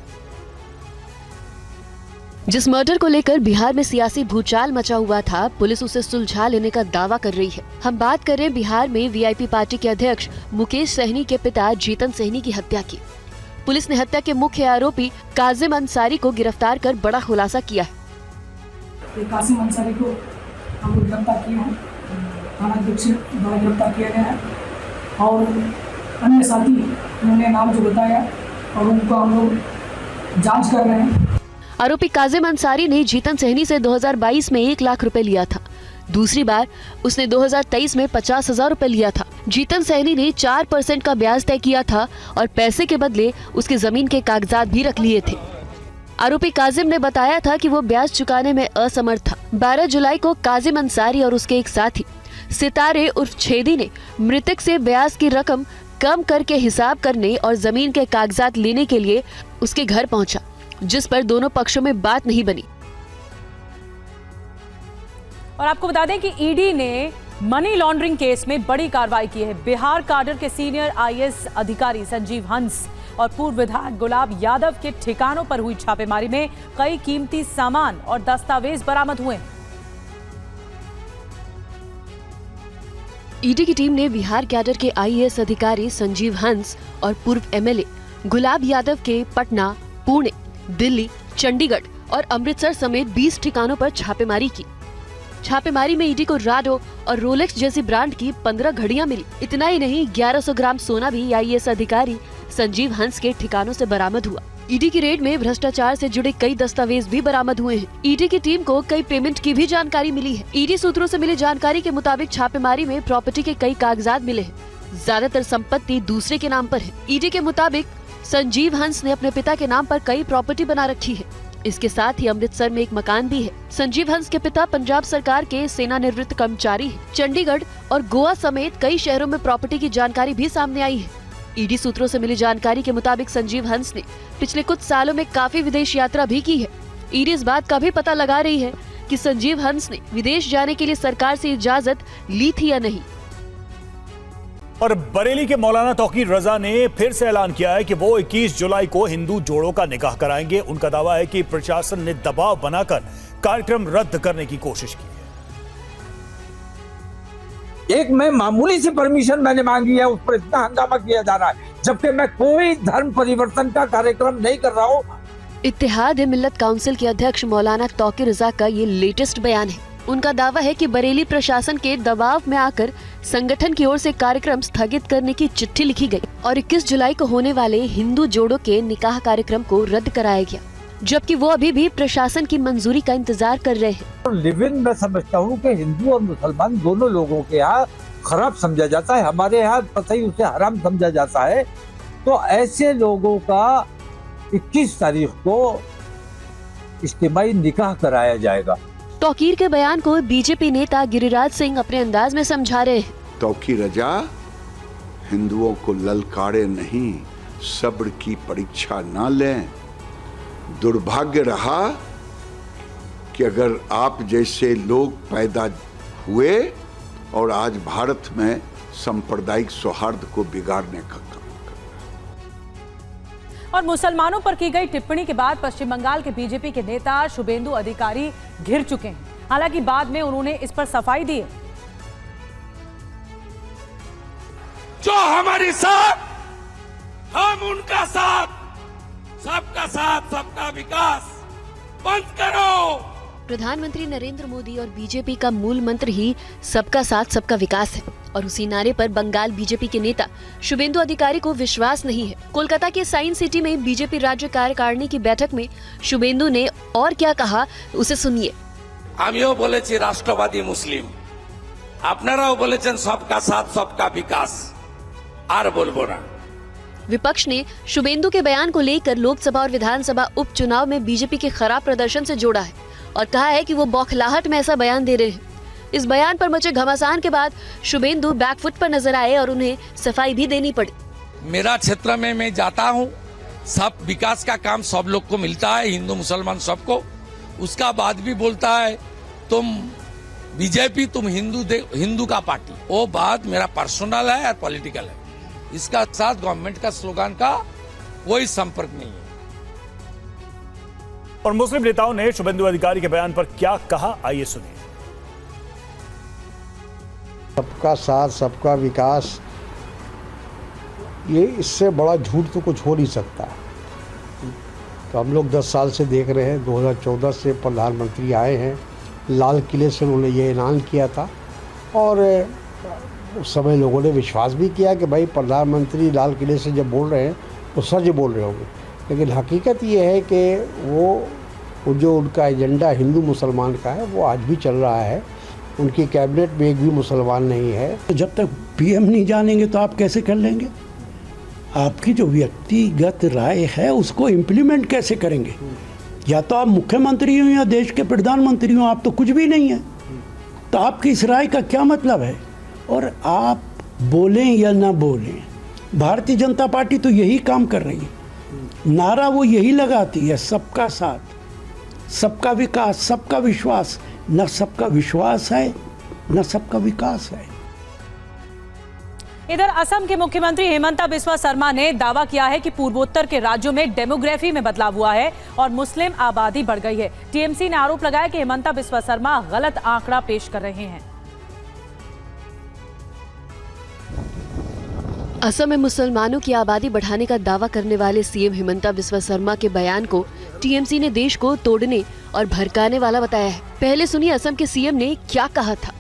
जिस मर्डर को लेकर बिहार में सियासी भूचाल मचा हुआ था, पुलिस उसे सुलझा लेने का दावा कर रही है। हम बात कर रहे हैं बिहार में वीआईपी पार्टी के अध्यक्ष मुकेश सहनी के पिता जीतन सहनी की हत्या की। पुलिस ने हत्या के मुख्य आरोपी काजिम अंसारी को गिरफ्तार कर बड़ा खुलासा किया है। कासिम अंसारी को हम लोग गिरफ्तार किए हैं, थाना अध्यक्ष द्वारा गिरफ्तार किया गया है और अन्य साथी उन्होंने नाम जो बताया और उनको हम लोग जांच कर रहे हैं। आरोपी काजिम अंसारी ने जीतन सहनी से 2022 में 1 लाख रुपए लिया था। दूसरी बार उसने 2023 में 50,000 रुपए लिया था। जीतन सहनी ने 4% का ब्याज तय किया था और पैसे के बदले उसकी जमीन के कागजात भी रख लिए थे। आरोपी काजिम ने बताया था कि वो ब्याज चुकाने में असमर्थ था। 12 जुलाई को काजिम अंसारी और उसके एक साथी सितारे उर्फ छेदी ने मृतक से ब्याज की रकम कम करके हिसाब करने और जमीन के कागजात लेने के लिए उसके घर पहुंचा, जिस पर दोनों पक्षों में बात नहीं बनी। और आपको बता दें कि ईडी ने मनी लॉन्ड्रिंग केस में बड़ी कार्रवाई की है। बिहार काडर के सीनियर आईएएस अधिकारी संजीव हंस और पूर्व विधायक गुलाब यादव के ठिकानों पर हुई छापेमारी में कई कीमती सामान और दस्तावेज बरामद हुए। ईडी की टीम ने बिहार कैडर के आईएएस अधिकारी संजीव हंस और पूर्व एमएलए गुलाब यादव के पटना, पुणे, दिल्ली, चंडीगढ़ और अमृतसर समेत 20 ठिकानों पर छापेमारी की। छापेमारी में ईडी को राडो और रोलेक्स जैसी ब्रांड की 15 घड़ियां मिली। इतना ही नहीं, 1100 ग्राम सोना भी आईएएस अधिकारी संजीव हंस के ठिकानों से बरामद हुआ। ईडी की रेड में भ्रष्टाचार से जुड़े कई दस्तावेज भी बरामद हुए हैं। ईडी की टीम को कई पेमेंट की भी जानकारी मिली है। ईडी सूत्रों से मिली जानकारी के मुताबिक छापेमारी में प्रॉपर्टी के कई कागजात मिले हैं। ज्यादातर संपत्ति दूसरे के नाम पर है। ईडी के मुताबिक संजीव हंस ने अपने पिता के नाम पर कई प्रॉपर्टी बना रखी है। इसके साथ ही अमृतसर में एक मकान भी है। संजीव हंस के पिता पंजाब सरकार के सेवानिवृत्त कर्मचारी हैं। चंडीगढ़ और गोवा समेत कई शहरों में प्रॉपर्टी की जानकारी भी सामने आई है। ईडी सूत्रों से मिली जानकारी के मुताबिक संजीव हंस ने पिछले कुछ सालों में काफी विदेश यात्रा भी की है। ईडी इस बात का भी पता लगा रही है कि संजीव हंस ने विदेश जाने के लिए सरकार से इजाजत ली थी या नहीं। और बरेली के मौलाना तौकीर रजा ने फिर से ऐलान किया है कि वो 21 जुलाई को हिंदू जोड़ों का निकाह कराएंगे। उनका दावा है कि प्रशासन ने दबाव बनाकर कार्यक्रम रद्द करने की कोशिश की है। एक मैं मामूली सी परमिशन मैंने मांगी है, उस पर इतना हंगामा किया जा रहा है, जबकि मैं कोई धर्म परिवर्तन का कार्यक्रम नहीं कर रहा हूँ। इत्तेहाद मिल्लत काउंसिल के अध्यक्ष मौलाना तौकीर रजा का ये लेटेस्ट बयान है। उनका दावा है कि बरेली प्रशासन के दबाव में आकर संगठन की ओर से कार्यक्रम स्थगित करने की चिट्ठी लिखी गई और 21 जुलाई को होने वाले हिंदू जोड़ों के निकाह कार्यक्रम को रद्द कराया गया, जबकि वो अभी भी प्रशासन की मंजूरी का इंतजार कर रहे हैं। लिव इन मैं समझता हूँ कि हिंदू और मुसलमान दोनों लोगों के यहाँ खराब समझा जाता है, हमारे यहाँ पता ही उसे हराम समझा जाता है। तो ऐसे लोगों का 21 तारीख को इज्तिमाई निकाह कराया जाएगा। तौकीर के बयान को बीजेपी नेता गिरिराज सिंह अपने अंदाज में समझा रहे हैं। तौकीर रजा हिंदुओं को ललकारे नहीं, सब्र की परीक्षा ना लें। दुर्भाग्य रहा कि अगर आप जैसे लोग पैदा हुए और आज भारत में सांप्रदायिक सौहार्द को बिगाड़ने का काम। और मुसलमानों पर की गई टिप्पणी के बाद पश्चिम बंगाल के बीजेपी के नेता शुभेंदु अधिकारी घिर चुके हैं। हालांकि बाद में उन्होंने इस पर सफाई दी है। जो हमारे साथ, हम उनका साथ, सबका साथ सबका विकास। बंद करो। प्रधानमंत्री नरेंद्र मोदी और बीजेपी का मूल मंत्र ही सबका साथ सबका विकास है और उसी नारे पर बंगाल बीजेपी के नेता शुभेंदु अधिकारी को विश्वास नहीं है। कोलकाता के साइंस सिटी में बीजेपी राज्य कार्यकारिणी की बैठक में शुभेंदु ने और क्या कहा, उसे सुनिए। आमियो बोलेছি রাষ্ট্রবাদী মুসলিম, আপনারাও বলেছেন सबका साथ सबका विकास আর বলবো না। विपक्ष ने शुभेंदु के बयान को लेकर लोकसभा और विधानसभा उपचुनाव में बीजेपी के खराब प्रदर्शन से जोड़ा है और कहा है कि वो बौखलाहट में ऐसा बयान दे रहे हैं। इस बयान पर मचे घमासान के बाद शुभेंदु बैकफुट पर नजर आए और उन्हें सफाई भी देनी पड़ी। मेरा क्षेत्र में मैं जाता हूँ, सब विकास का काम सब लोग को मिलता है, हिंदू मुसलमान सबको। उसका बाद भी बोलता है तुम बीजेपी, तुम हिंदू का पार्टी। वो बात मेरा पर्सनल है और पॉलिटिकल है, इसका साथ गवर्नमेंट का स्लोगन का कोई संपर्क नहीं है। और मुस्लिम नेताओं ने शुभेंदु अधिकारी के बयान पर क्या कहा, आइए सुनिए। सबका साथ सबका विकास, ये इससे बड़ा झूठ तो कुछ हो नहीं सकता। तो हम लोग 10 साल से देख रहे हैं, 2014 से प्रधानमंत्री आए हैं, लाल किले से उन्होंने ये ऐलान किया था और उस समय लोगों ने विश्वास भी किया कि भाई प्रधानमंत्री लाल किले से जब बोल रहे हैं तो सच बोल रहे होंगे। लेकिन हकीकत ये है कि वो जो उनका एजेंडा हिंदू मुसलमान का है वो आज भी चल रहा है। उनकी कैबिनेट में एक भी मुसलमान नहीं है। तो जब तक पीएम नहीं जानेंगे तो आप कैसे कर लेंगे? आपकी जो व्यक्तिगत राय है उसको इम्प्लीमेंट कैसे करेंगे? या तो आप मुख्यमंत्री हो या देश के प्रधानमंत्री हो, आप तो कुछ भी नहीं है। तो आपकी इस राय का क्या मतलब है? और आप बोलें या ना बोलें, भारतीय जनता पार्टी तो यही काम कर रही है। नारा वो यही लगाती है, सबका साथ सबका विकास सबका विश्वास। न सबका विश्वास है न सबका विकास है। इधर असम के मुख्यमंत्री हेमंता बिस्वा शर्मा ने दावा किया है कि पूर्वोत्तर के राज्यों में डेमोग्राफी में बदलाव हुआ है और मुस्लिम आबादी बढ़ गई है। टीएमसी ने आरोप लगाया कि हेमंता बिस्वा शर्मा गलत आंकड़ा पेश कर रहे हैं। असम में मुसलमानों की आबादी बढ़ाने का दावा करने वाले सीएम हेमंता बिस्वा शर्मा के बयान को टीएमसी ने देश को तोड़ने और भड़काने वाला बताया है। पहले सुनिए असम के सीएम ने क्या कहा था।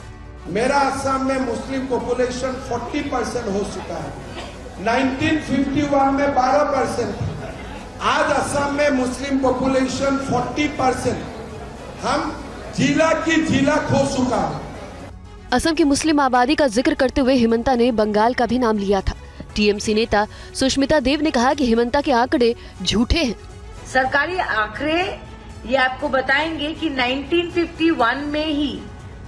मेरा असम में मुस्लिम पॉपुलेशन 40% हो चुका है। 1951 में 12%। आज असम में मुस्लिम पॉपुलेशन 40%। हम जिला की जिला खो चुका है। असम की मुस्लिम आबादी का जिक्र करते हुए हेमंता ने बंगाल का भी नाम लिया था। टीएमसी नेता सुष्मिता देव ने कहा कि हेमंता के आंकड़े झूठे हैं। सरकारी आंकड़े ये आपको बताएंगे कि 1951 में ही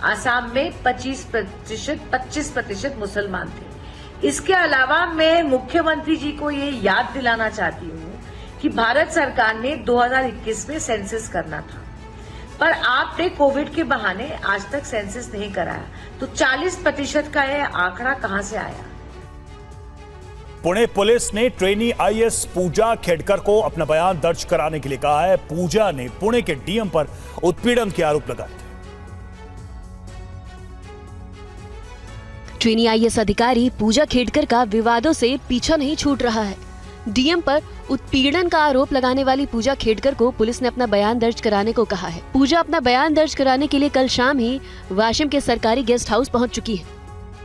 आसाम में 25% मुसलमान थे। इसके अलावा मैं मुख्यमंत्री जी को ये याद दिलाना चाहती हूँ कि भारत सरकार ने 2021 में सेंसस करना था, पर आपने कोविड के बहाने आज तक सेंसस नहीं कराया, तो 40% का ये आंकड़ा कहां से आया? पुणे पुलिस ने ट्रेनी आईएएस पूजा खेडकर को अपना बयान दर्ज कराने के लिए कहा है। पूजा ने पुणे के डीएम पर उत्पीड़न के आरोप लगाए थे। ट्रेनी आईएएस अधिकारी पूजा खेडकर का विवादों से पीछा नहीं छूट रहा है। डीएम पर उत्पीड़न का आरोप लगाने वाली पूजा खेडकर को पुलिस ने अपना बयान दर्ज कराने को कहा है। पूजा अपना बयान दर्ज कराने के लिए कल शाम ही वाशिम के सरकारी गेस्ट हाउस पहुंच चुकी है।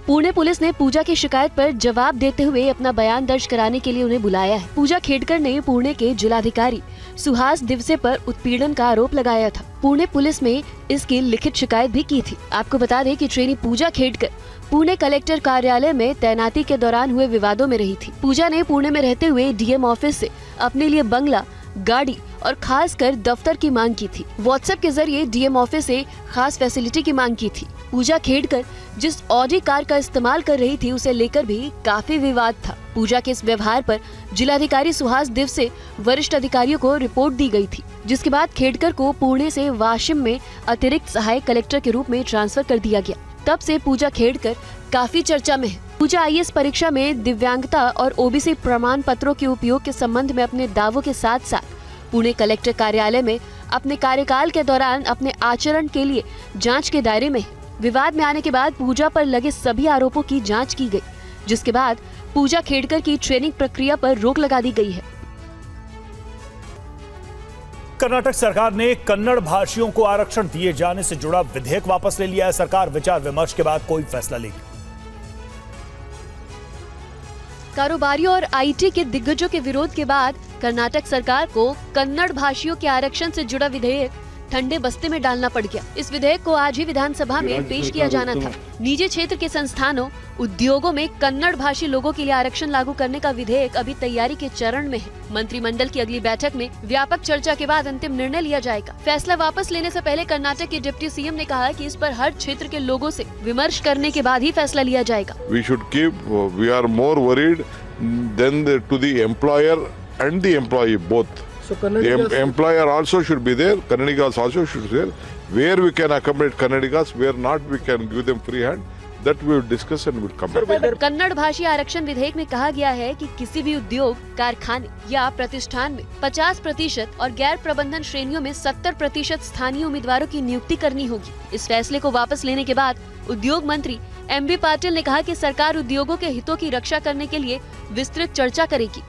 पुणे पुलिस ने पूजा की शिकायत पर जवाब देते हुए अपना बयान दर्ज कराने के लिए उन्हें बुलाया है। पूजा खेडकर ने पुणे के जिलाधिकारी सुहास दिवसे पर उत्पीड़न का आरोप लगाया था। पुणे पुलिस में इसकी लिखित शिकायत भी की थी। आपको बता दें कि ट्रेनी पूजा खेडकर पुणे कलेक्टर कार्यालय में तैनाती के दौरान हुए विवादों में रही थी। पूजा ने पुणे में रहते हुए डीएम ऑफिस से अपने लिए बंगला, गाड़ी और खास कर दफ्तर की मांग की थी। व्हाट्सएप के जरिए डीएम ऑफिस से खास फैसिलिटी की मांग की थी। पूजा खेडकर जिस ऑडी कार का इस्तेमाल कर रही थी उसे लेकर भी काफी विवाद था। पूजा के इस व्यवहार पर जिलाधिकारी सुहास दिवसे वरिष्ठ अधिकारियों को रिपोर्ट दी गई थी, जिसके बाद खेडकर को पुणे से वाशिम में अतिरिक्त सहायक कलेक्टर के रूप में ट्रांसफर कर दिया गया। तब से पूजा खेडकर काफी चर्चा में है। पूजा आईएएस परीक्षा में दिव्यांगता और ओबीसी प्रमाण पत्रों के उपयोग के संबंध में अपने दावों के साथ साथ पुणे कलेक्टर कार्यालय में अपने कार्यकाल के दौरान अपने आचरण के लिए जांच के दायरे में है। विवाद में आने के बाद पूजा पर लगे सभी आरोपों की जांच की गई, जिसके बाद पूजा खेडकर की ट्रेनिंग प्रक्रिया पर रोक लगा दी गई है। कर्नाटक सरकार ने कन्नड़ भाषियों को आरक्षण दिए जाने से जुड़ा विधेयक वापस ले लिया है। सरकार विचार विमर्श के बाद कोई फैसला लेगी। कारोबारियों और आईटी के दिग्गजों के विरोध के बाद कर्नाटक सरकार को कन्नड़ भाषियों के आरक्षण से जुड़ा विधेयक ठंडे बस्ते में डालना पड़ गया। इस विधेयक को आज ही विधानसभा में पेश किया जाना था। निजी क्षेत्र के संस्थानों, उद्योगों में कन्नड़ भाषी लोगों के लिए आरक्षण लागू करने का विधेयक अभी तैयारी के चरण में है। मंत्रिमंडल की अगली बैठक में व्यापक चर्चा के बाद अंतिम निर्णय लिया जाएगा। फैसला वापस लेने से पहले कर्नाटक के डिप्टी सीएम ने कहा कि इस पर हर क्षेत्र के लोगों से विमर्श करने के बाद ही फैसला लिया जाएगा। We are more worried than to the employer and the employee both. So The employer also should be there. Kannadigas also should be there. Where we can accommodate Kannadigas, where not, we can give them free hand. That we will discuss and will come back. Kannada भाषी आरक्षण विधेयक में कहा गया है कि किसी भी उद्योग, कारखाने या प्रतिष्ठान में 50% और गैर प्रबंधन श्रेणियों में 70% स्थानीय उम्मीदवारों की नियुक्ति करनी होगी। इस फैसले को वापस लेने के बाद उद्योग मंत्री MB पाटिल ने कहा कि सरकार उद्योगों के हितों की रक्षा करने के लिए विस्तृत चर्चा करेगी।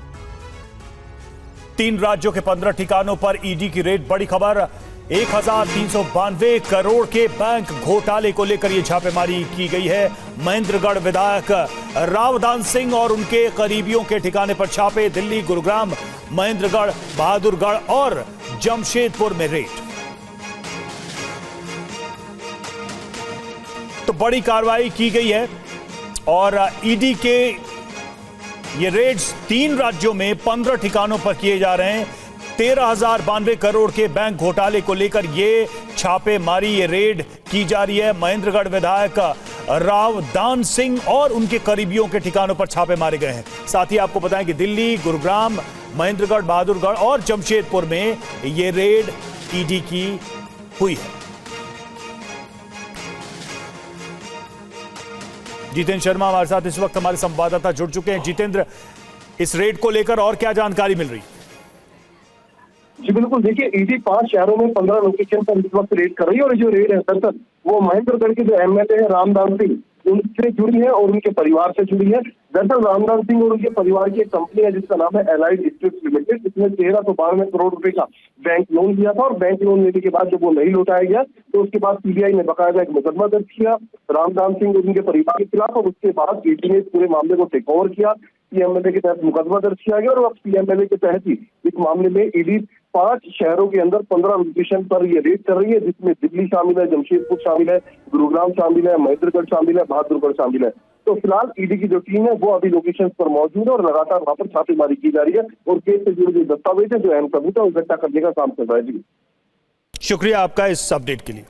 3 राज्यों के 15 ठिकानों पर ईडी की रेड। बड़ी खबर, 1392 करोड़ के बैंक घोटाले को लेकर यह छापेमारी की गई है। महेंद्रगढ़ विधायक रावदान सिंह और उनके करीबियों के ठिकाने पर छापे। दिल्ली, गुरुग्राम, महेंद्रगढ़, बहादुरगढ़ और जमशेदपुर में रेड। तो बड़ी कार्रवाई की गई है और ईडी के ये रेड्स 3 राज्यों में 15 ठिकानों पर किए जा रहे हैं। 13,092 करोड़ के बैंक घोटाले को लेकर ये छापेमारी, ये रेड की जा रही है। महेंद्रगढ़ विधायक रावदान सिंह और उनके करीबियों के ठिकानों पर छापे मारे गए हैं। साथ ही आपको बताएं कि दिल्ली, गुरुग्राम, महेंद्रगढ़, बहादुरगढ़ और जमशेदपुर में ये रेड ईडी की हुई है। जितेंद्र शर्मा हमारे साथ इस वक्त हमारे संवाददाता जुड़ चुके हैं। जितेंद्र, इस रेड को लेकर और क्या जानकारी मिल रही है? जी बिल्कुल, देखिए ईडी 5 शहरों में 15 लोकेशन पर इस वक्त रेड कर रही है और जो रेड है दरअसल वो महेंद्रगढ़ के जो MLA है रामदान सिंह उनसे जुड़ी है और उनके परिवार से जुड़ी है। दरअसल रामदान सिंह और उनके परिवार की एक कंपनी है जिसका नाम है एलाइड स्ट्रिप्स लिमिटेड, जिसने 1392 करोड़ रुपए का बैंक लोन लिया था और बैंक लोन लेने के बाद जब वो नहीं लौटाया गया तो उसके बाद सीबीआई ने बकायदा एक मुकदमा दर्ज किया रामदान सिंह और उनके परिवार के खिलाफ और उसके बाद ईडी ने इस पूरे मामले को टेक ओवर किया। PMLA के तहत मुकदमा दर्ज किया गया और अब PMLA के तहत ही इस मामले में ईडी 5 शहरों के अंदर 15 लोकेशन पर ये रेड कर रही है, जिसमें दिल्ली शामिल है, जमशेदपुर शामिल है, गुरुग्राम शामिल है, महेंद्रगढ़ शामिल है, बहादुरगढ़ शामिल है। तो फिलहाल ईडी की जो टीम है वो अभी लोकेशन पर मौजूद है और लगातार वहां पर छापेमारी की जा रही है और केस से जुड़े जो दस्तावेज है, जो अहम सबूत है, वो इकट्ठा करने का काम कर रहा है। जी शुक्रिया आपका इस अपडेट के लिए।